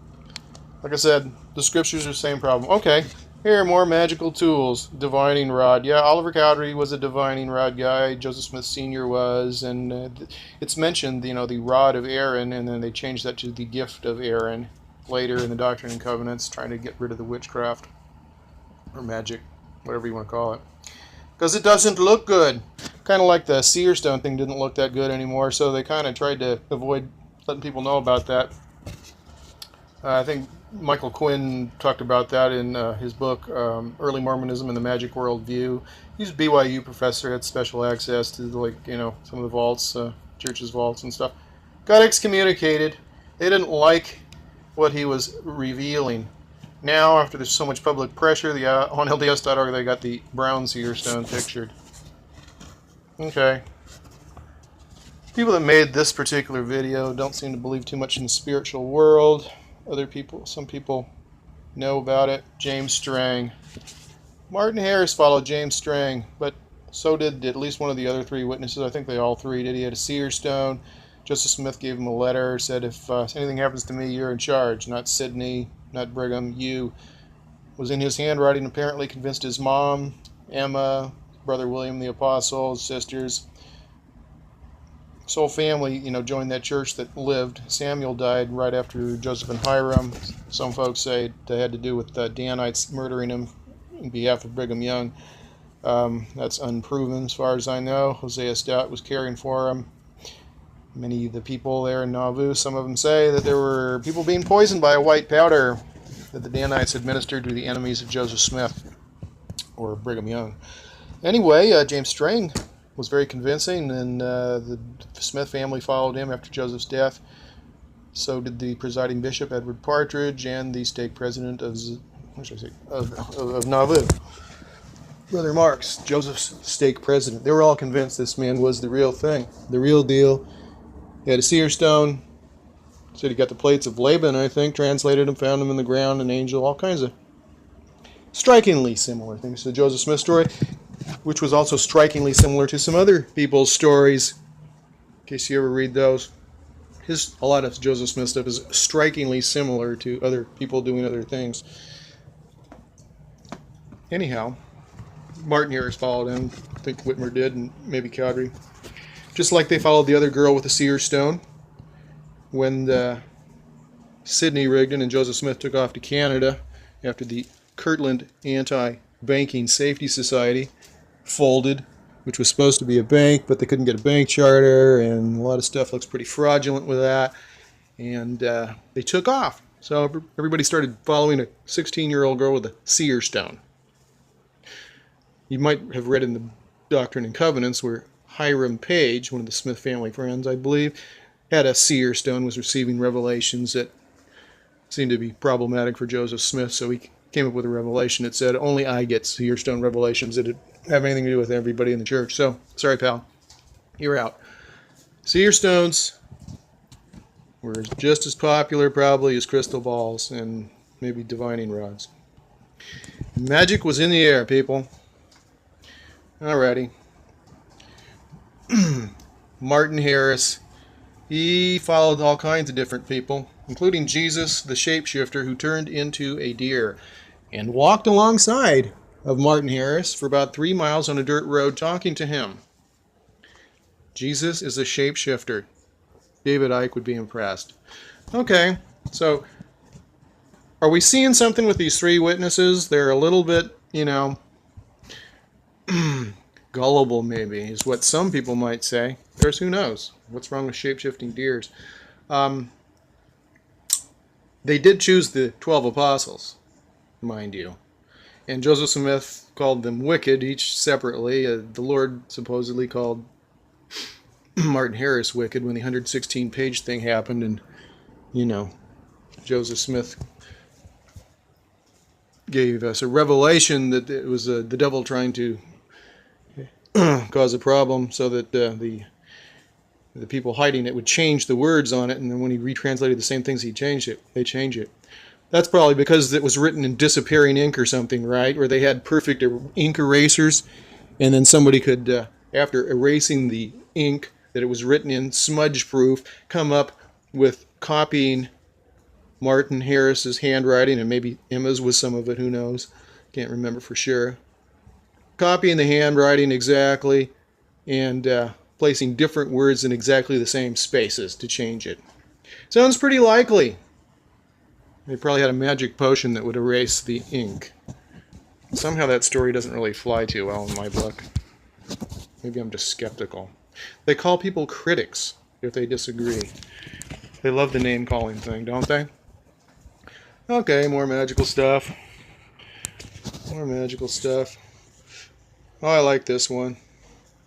like I said, the scriptures are the same problem. Okay, here are more magical tools. Divining rod. Yeah, Oliver Cowdery was a divining rod guy. Joseph Smith Sr. was, and it's mentioned, the rod of Aaron, and then they changed that to the gift of Aaron later in the Doctrine and Covenants, trying to get rid of the witchcraft or magic, whatever you want to call it. Because it doesn't look good. Kind of like the seer stone thing didn't look that good anymore, so they kind of tried to avoid letting people know about that. I think Michael Quinn talked about that in his book, Early Mormonism and the Magic World View. He's a BYU professor, had special access to, some of the vaults, church's vaults and stuff. Got excommunicated. They didn't like what he was revealing. Now, after there's so much public pressure, on LDS.org they got the brown seer stone pictured. Okay. People that made this particular video don't seem to believe too much in the spiritual world. Some people know about it. James Strang. Martin Harris followed James Strang, but so did at least one of the other three witnesses. I think they all three did. He had a seer stone. Joseph Smith gave him a letter, said, if anything happens to me, you're in charge. Not Sidney, not Brigham, you. was in his handwriting, apparently convinced his mom, Emma, brother William the Apostle, his sisters. His whole family, joined that church that lived. Samuel died right after Joseph and Hiram. Some folks say it had to do with the Danites murdering him on behalf of Brigham Young. That's unproven as far as I know. Hosea Stout was caring for him. Many of the people there in Nauvoo, some of them say that there were people being poisoned by a white powder that the Danites administered to the enemies of Joseph Smith or Brigham Young. Anyway, James Strang was very convincing, and the Smith family followed him after Joseph's death. So did the presiding bishop, Edward Partridge, and the stake president of Nauvoo, Brother Marks, Joseph's stake president. They were all convinced this man was the real thing, the real deal. He had a seer stone. Said he got the plates of Laban, I think, translated them, found them in the ground, an angel, all kinds of strikingly similar things to the Joseph Smith story, which was also strikingly similar to some other people's stories, in case you ever read those. A lot of Joseph Smith stuff is strikingly similar to other people doing other things. Anyhow, Martin Harris followed him. I think Whitmer did, and maybe Cowdery. Just like they followed the other girl with the seer stone. When Sidney Rigdon and Joseph Smith took off to Canada after the Kirtland Anti-Banking Safety Society folded, which was supposed to be a bank, but they couldn't get a bank charter, and a lot of stuff looks pretty fraudulent with that, and they took off. So everybody started following a 16-year-old girl with a seer stone. You might have read in the Doctrine and Covenants where Hiram Page, one of the Smith family friends, I believe, had a seer stone, was receiving revelations that seemed to be problematic for Joseph Smith, so he came up with a revelation that said, only I get seer stone revelations that have anything to do with everybody in the church. So, sorry pal, you're out. Seer stones were just as popular probably as crystal balls and maybe divining rods. Magic was in the air, people. Alrighty. Martin Harris, he followed all kinds of different people, including Jesus, the shapeshifter, who turned into a deer, and walked alongside of Martin Harris for about 3 miles on a dirt road talking to him. Jesus is a shapeshifter. David Icke would be impressed. Okay, so are we seeing something with these 3 witnesses? They're a little bit, gullible maybe, is what some people might say. There's who knows. What's wrong with shape-shifting deers? They did choose the 12 apostles, mind you. And Joseph Smith called them wicked, each separately. The Lord supposedly called Martin Harris wicked when the 116-page thing happened, and, Joseph Smith gave us a revelation that it was the devil trying to cause a problem so that the people hiding it would change the words on it, and then when he retranslated the same things, they change it. That's probably because it was written in disappearing ink or something, right? Where they had perfect ink erasers, and then somebody could, after erasing the ink that it was written in, smudge-proof, come up with copying Martin Harris's handwriting, and maybe Emma's was some of it, who knows? Can't remember for sure. Copying the handwriting exactly, and placing different words in exactly the same spaces to change it. Sounds pretty likely. They probably had a magic potion that would erase the ink. Somehow that story doesn't really fly too well in my book. Maybe I'm just skeptical. They call people critics if they disagree. They love the name-calling thing, don't they? Okay, more magical stuff. More magical stuff. Oh, I like this one.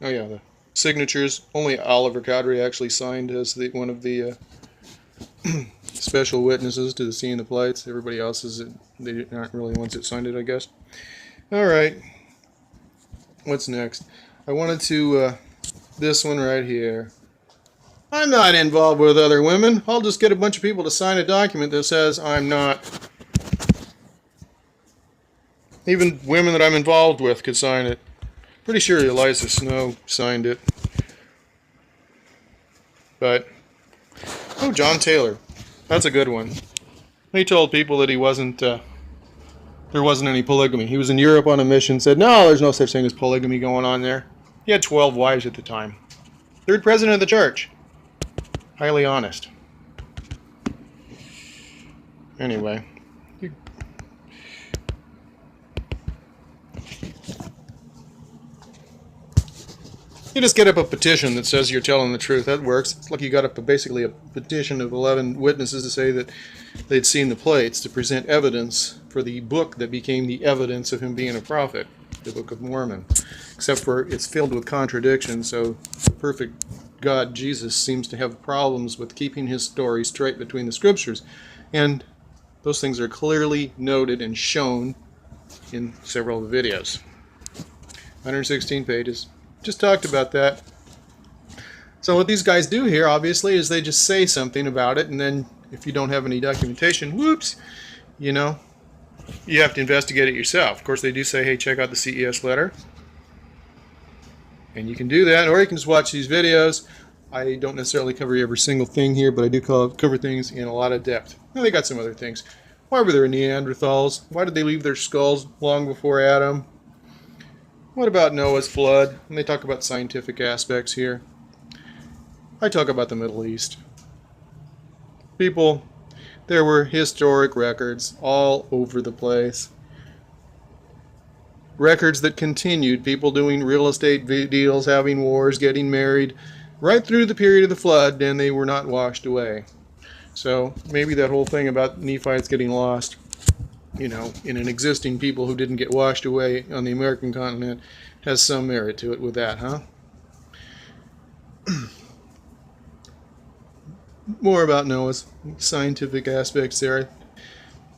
Oh yeah, the signatures. Only Oliver Cowdery actually signed as one of the special witnesses to the seeing the plates. Everybody else they aren't really ones that signed it, I guess. All right. What's next? I wanted to this one right here. I'm not involved with other women. I'll just get a bunch of people to sign a document that says I'm not. Even women that I'm involved with could sign it. Pretty sure Eliza Snow signed it. But, oh, John Taylor. That's a good one. He told people that he wasn't there wasn't any polygamy. He was in Europe on a mission, said, no, there's no such thing as polygamy going on there. He had 12 wives at the time. Third president of the church. Highly honest. Anyway. You just get up a petition that says you're telling the truth. That works. It's like you got up basically a petition of 11 witnesses to say that they'd seen the plates, to present evidence for the book that became the evidence of him being a prophet, the Book of Mormon. Except for it's filled with contradictions, so the perfect God, Jesus, seems to have problems with keeping his story straight between the scriptures. And those things are clearly noted and shown in several of the videos. 116 pages. Just talked about that. So what these guys do here, obviously, is they just say something about it, and then if you don't have any documentation, whoops, you know, you have to investigate it yourself. Of course, they do say, hey, check out the CES letter. And you can do that, or you can just watch these videos. I don't necessarily cover every single thing here, but I do cover things in a lot of depth. Now, they got some other things. Why were there Neanderthals? Why did they leave their skulls long before Adam? What about Noah's flood? And they talk about scientific aspects here. I talk about the Middle East. People, there were historic records all over the place. Records that continued, people doing real estate deals, having wars, getting married, right through the period of the flood, and they were not washed away. So maybe that whole thing about Nephites getting lost, you know, in an existing people who didn't get washed away on the American continent, has some merit to it with that, huh? More about Noah's scientific aspects there.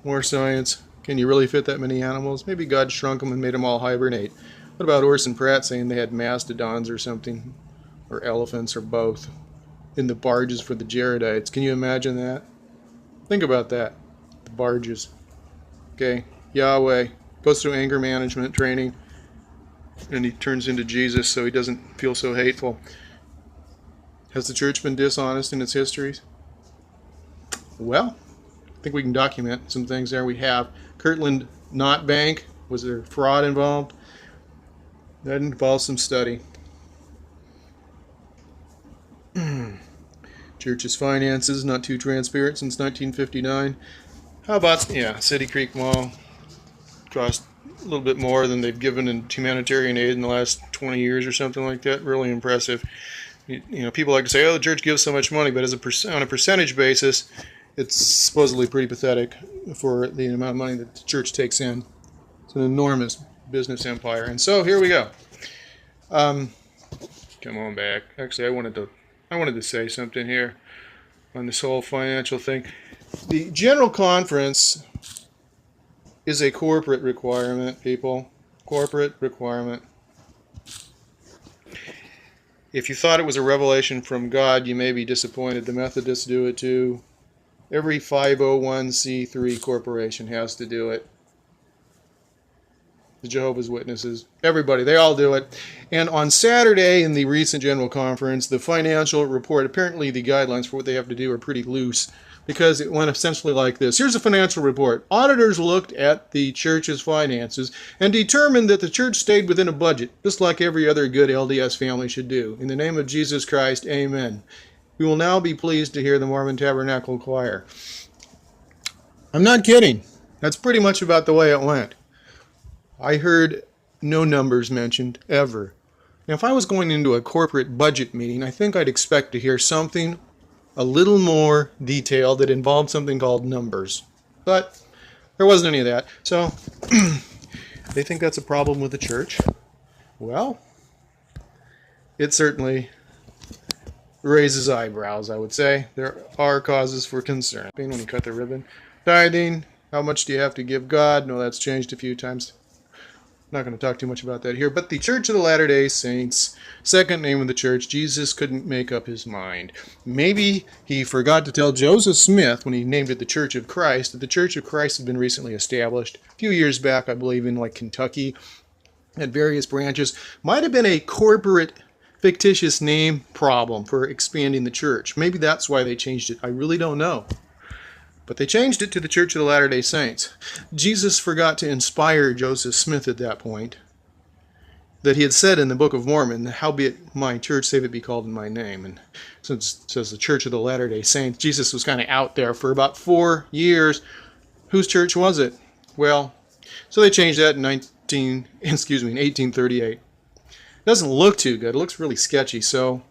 More science. Can you really fit that many animals? Maybe God shrunk them and made them all hibernate. What about Orson Pratt saying they had mastodons or something? Or elephants or both in the barges for the Jaredites? Can you imagine that? Think about that. The barges. Okay, Yahweh goes through anger management training, and he turns into Jesus so he doesn't feel so hateful. Has the church been dishonest in its histories? Well, I think we can document some things there. We have Kirtland Knot Bank. Was there fraud involved? That involves some study. Church's finances, not too transparent since 1959. How about, City Creek Mall? Cost a little bit more than they've given in humanitarian aid in the last 20 years or something like that. Really impressive. You know, people like to say, oh, the church gives so much money, but on a percentage basis, it's supposedly pretty pathetic for the amount of money that the church takes in. It's an enormous business empire. And so here we go. Come on back. Actually, I wanted to say something here on this whole financial thing. The General Conference is a corporate requirement, people. Corporate requirement. If you thought it was a revelation from God, you may be disappointed. The Methodists do it too. Every 501c3 corporation has to do it. The Jehovah's Witnesses, everybody, they all do it. And on Saturday in the recent General Conference, the financial report, apparently the guidelines for what they have to do are pretty loose, because it went essentially like this. Here's a financial report. Auditors looked at the church's finances and determined that the church stayed within a budget, just like every other good LDS family should do. In the name of Jesus Christ, amen. We will now be pleased to hear the Mormon Tabernacle Choir. I'm not kidding. That's pretty much about the way it went. I heard no numbers mentioned, ever. Now, if I was going into a corporate budget meeting, I think I'd expect to hear something a little more detailed that involved something called numbers. But there wasn't any of that. So, they think that's a problem with the church? Well, it certainly raises eyebrows, I would say. There are causes for concern. When you cut the ribbon. Tithing, how much do you have to give God? No, that's changed a few times. Not going to talk too much about that here, but the Church of the Latter-day Saints, second name of the church, Jesus couldn't make up his mind. Maybe he forgot to tell Joseph Smith, when he named it the Church of Christ, that the Church of Christ had been recently established. A few years back, I believe, in like Kentucky, at various branches. Might have been a corporate, fictitious name problem for expanding the church. Maybe that's why they changed it. I really don't know. But they changed it to the Church of the Latter-day Saints. Jesus forgot to inspire Joseph Smith at that point, that he had said in the Book of Mormon, howbeit my church, save it be called in my name. And since it says the Church of the Latter-day Saints, Jesus was kind of out there for about 4 years. Whose church was it? Well, so they changed that in 1838. It doesn't look too good. It looks really sketchy, so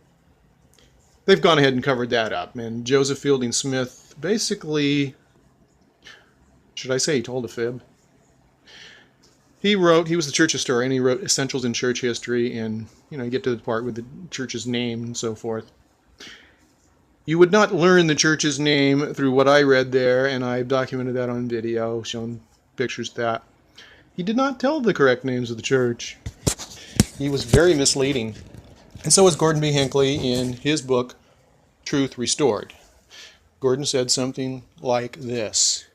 they've gone ahead and covered that up. And Joseph Fielding Smith basically, should I say he told a fib? He was the church historian. He wrote Essentials in Church History, and you get to the part with the church's name and so forth. You would not learn the church's name through what I read there, and I've documented that on video, shown pictures of that. He did not tell the correct names of the church. He was very misleading. And so was Gordon B. Hinckley in his book, Truth Restored. Gordon said something like this.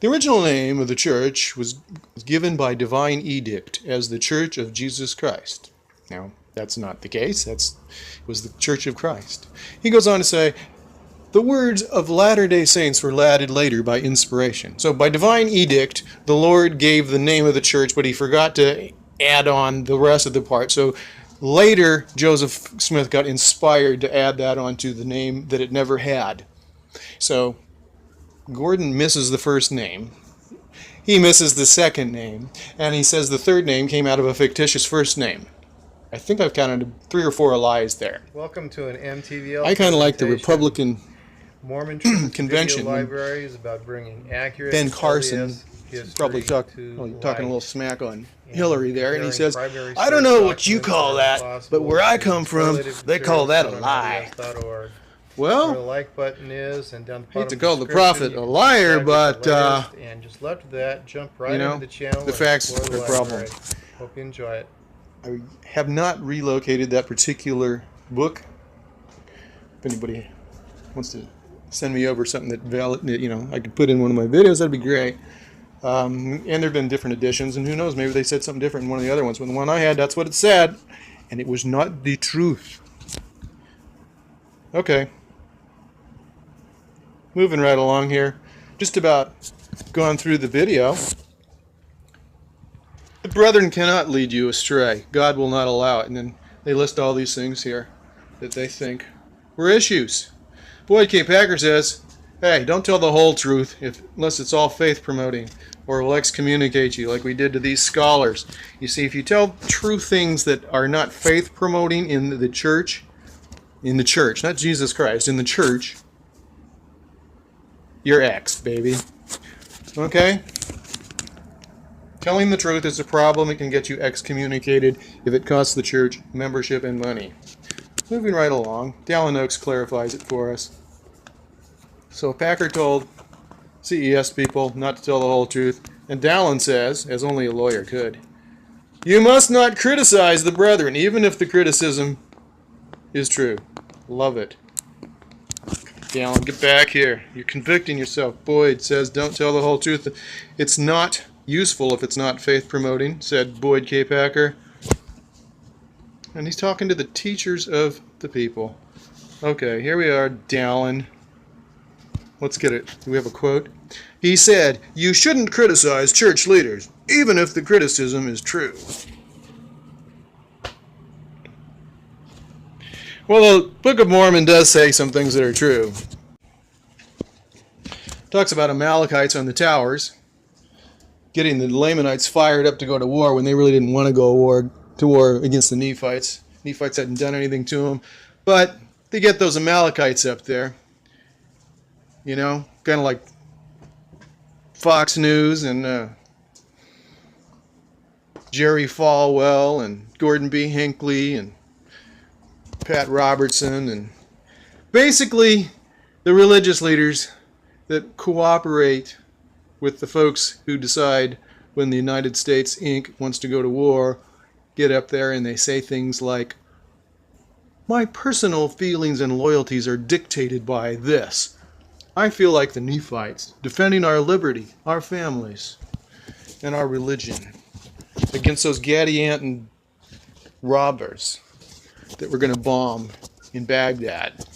The original name of the church was given by divine edict as the Church of Jesus Christ. Now, that's not the case. It was the Church of Christ. He goes on to say, the words of Latter-day Saints were added later by inspiration. So by divine edict, the Lord gave the name of the church, but he forgot to add on the rest of the part. So later, Joseph Smith got inspired to add that onto the name that it never had. So Gordon misses the first name. He misses the second name. And he says the third name came out of a fictitious first name. I think I've counted 3 or 4 lies there. Welcome to an MTVL. I kind of like the Republican Mormon Truth convention. Video Library is about bringing accurate Ben Carson probably talking a little smack on Hillary there, and he says, I don't know what you call that, but where I come from, they call that a lie. Well, the like button is, and down the bottom I hate to call the prophet a liar, but and just left of that, jump right into the channel. The facts are the problem. Hope you enjoy it. I have not relocated that particular book. If anybody wants to send me over something that I could put in one of my videos, that'd be great. And there have been different editions, and who knows, maybe they said something different in one of the other ones. But the one I had, that's what it said, and it was not the truth. Okay. Moving right along here. Just about gone through the video. The brethren cannot lead you astray. God will not allow it. And then they list all these things here that they think were issues. Boyd K. Packer says, hey, don't tell the whole truth unless it's all faith promoting, or we'll excommunicate you like we did to these scholars. You see, if you tell true things that are not faith promoting in the church, not Jesus Christ, in the church, you're X, baby. Okay? Telling the truth is a problem. It can get you excommunicated if it costs the church membership and money. Moving right along, Dallin Oaks clarifies it for us. So Packer told CES people not to tell the whole truth, and Dallin says, as only a lawyer could, you must not criticize the brethren, even if the criticism is true. Love it. Dallin, get back here. You're convicting yourself. Boyd says, don't tell the whole truth. It's not useful if it's not faith promoting, said Boyd K. Packer. And he's talking to the teachers of the people. Okay, here we are, Dallin. Let's get it. Do we have a quote? He said, you shouldn't criticize church leaders, even if the criticism is true. Well, the Book of Mormon does say some things that are true. It talks about Amalekites on the towers, getting the Lamanites fired up to go to war when they really didn't want to go to war against the Nephites. Nephites hadn't done anything to them, but they get those Amalekites up there. You know, kind of like Fox News and Jerry Falwell and Gordon B. Hinckley and Pat Robertson, and basically the religious leaders that cooperate with the folks who decide when the United States, Inc. wants to go to war, get up there and they say things like, my personal feelings and loyalties are dictated by this. I feel like the Nephites, defending our liberty, our families, and our religion against those Gadianton robbers that we're going to bomb in Baghdad.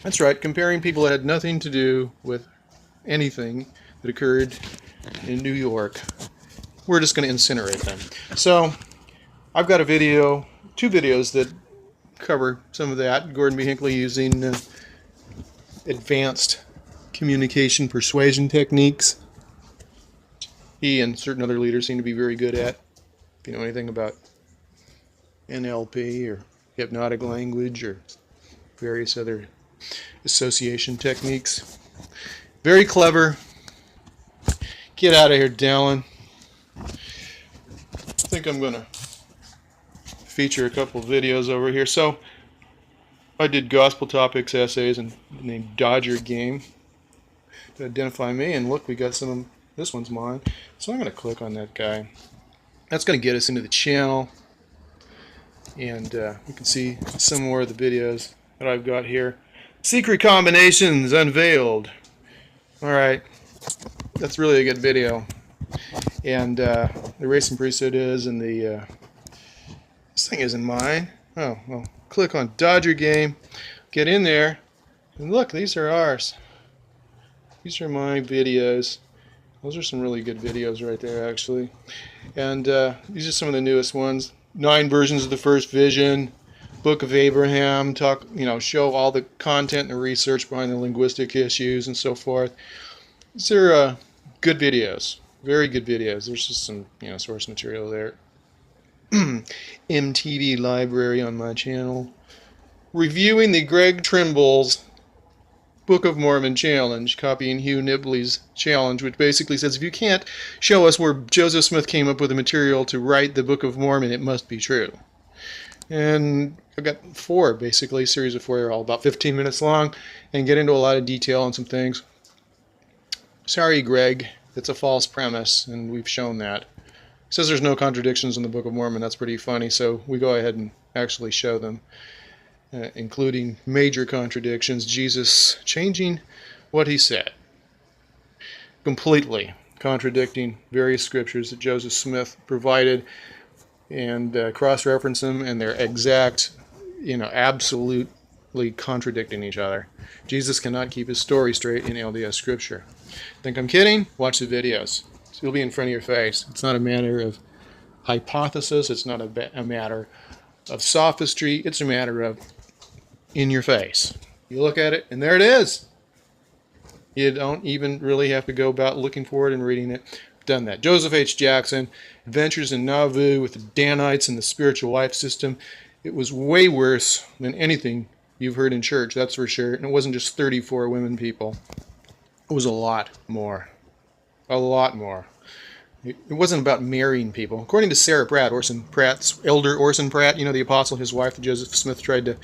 That's right, comparing people that had nothing to do with anything that occurred in New York. We're just going to incinerate them. So, I've got a video, 2 videos that cover some of that. Gordon B. Hinckley using advanced communication persuasion techniques. He and certain other leaders seem to be very good at. If you know anything about NLP or hypnotic language or various other association techniques. Very clever. Get out of here, Dallin. I think I'm going to feature a couple of videos over here. So, I did gospel topics essays and named Dodger Game to identify me, and look, we got some of this one's mine. So I'm going to click on that guy. That's going to get us into the channel, and you can see some more of the videos that I've got here. Secret Combinations Unveiled. Alright, that's really a good video. And the race and priesthood is, and the this thing isn't mine. Oh, well, click on Dodger Game, get in there, and look, these are ours. These are my videos. Those are some really good videos right there, actually. And these are some of the newest ones. 9 versions of the first vision, Book of Abraham, show all the content and the research behind the linguistic issues and so forth. These are good videos, very good videos. There's just some source material there. MTVL library on my channel. Reviewing the Greg Trimble's Book of Mormon challenge, copying Hugh Nibley's challenge, which basically says if you can't show us where Joseph Smith came up with the material to write the Book of Mormon, it must be true. And I've got 4, basically, a series of 4, all about 15 minutes long, and get into a lot of detail on some things. Sorry, Greg, it's a false premise, and we've shown that. It says there's no contradictions in the Book of Mormon. That's pretty funny, so we go ahead and actually show them. Including major contradictions, Jesus changing what he said, completely contradicting various scriptures that Joseph Smith provided, and cross-reference them, and they're exact, absolutely contradicting each other. Jesus cannot keep his story straight in LDS Scripture. Think I'm kidding? Watch the videos. It'll be in front of your face. It's not a matter of hypothesis. It's not a matter of sophistry. It's a matter of in your face. You look at it, and there it is. You don't even really have to go about looking for it and reading it. I've done that. Joseph H. Jackson, Adventures in Nauvoo with the Danites and the Spiritual Life System. It was way worse than anything you've heard in church, that's for sure. And it wasn't just 34 women people. It was a lot more. A lot more. It wasn't about marrying people. According to Sarah Pratt, Elder Orson Pratt, the apostle, his wife that Joseph Smith tried to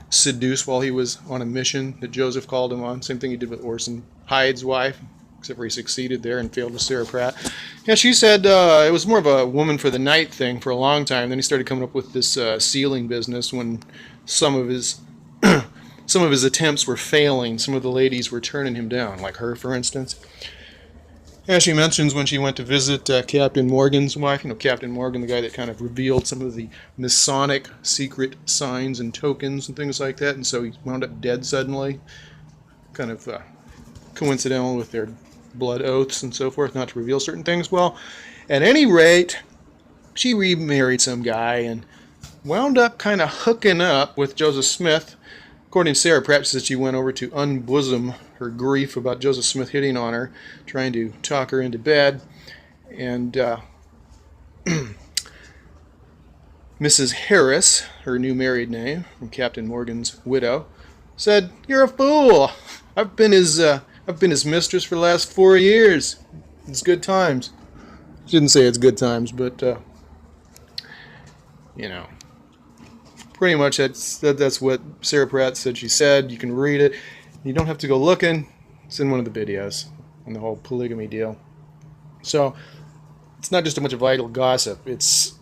seduce while he was on a mission that Joseph called him on. Same thing he did with Orson Hyde's wife, except for he succeeded there and failed with Sarah Pratt. Yeah, she said it was more of a woman for the night thing for a long time. Then he started coming up with this sealing business when some of his attempts were failing. Some of the ladies were turning him down, like her, for instance. Yeah, she mentions when she went to visit Captain Morgan's wife, Captain Morgan, the guy that kind of revealed some of the Masonic secret signs and tokens and things like that, and so he wound up dead suddenly, kind of coincidental with their blood oaths and so forth, not to reveal certain things. Well, at any rate, she remarried some guy and wound up kind of hooking up with Joseph Smith. According to Sarah Pratt, says she went over to unbosom her grief about Joseph Smith hitting on her, trying to talk her into bed. And Mrs. Harris, her new married name, from Captain Morgan's widow, said, "You're a fool. I've been his mistress for the last 4 years. It's good times." She didn't say it's good times, but pretty much that's what Sarah Pratt said she said. You can read it. You don't have to go looking. It's in one of the videos on the whole polygamy deal. So it's not just a bunch of idle gossip. It's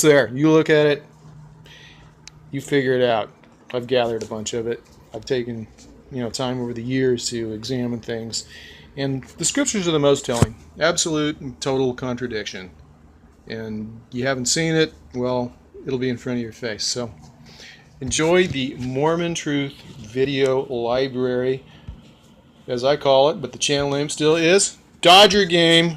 there. You look at it. You figure it out. I've gathered a bunch of it. I've taken time over the years to examine things. And the scriptures are the most telling. Absolute and total contradiction. And you haven't seen it, well, it'll be in front of your face. So enjoy the Mormon Truth Video Library, as I call it, but the channel name still is Dodger Game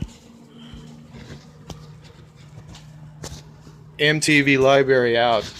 MTV Library out.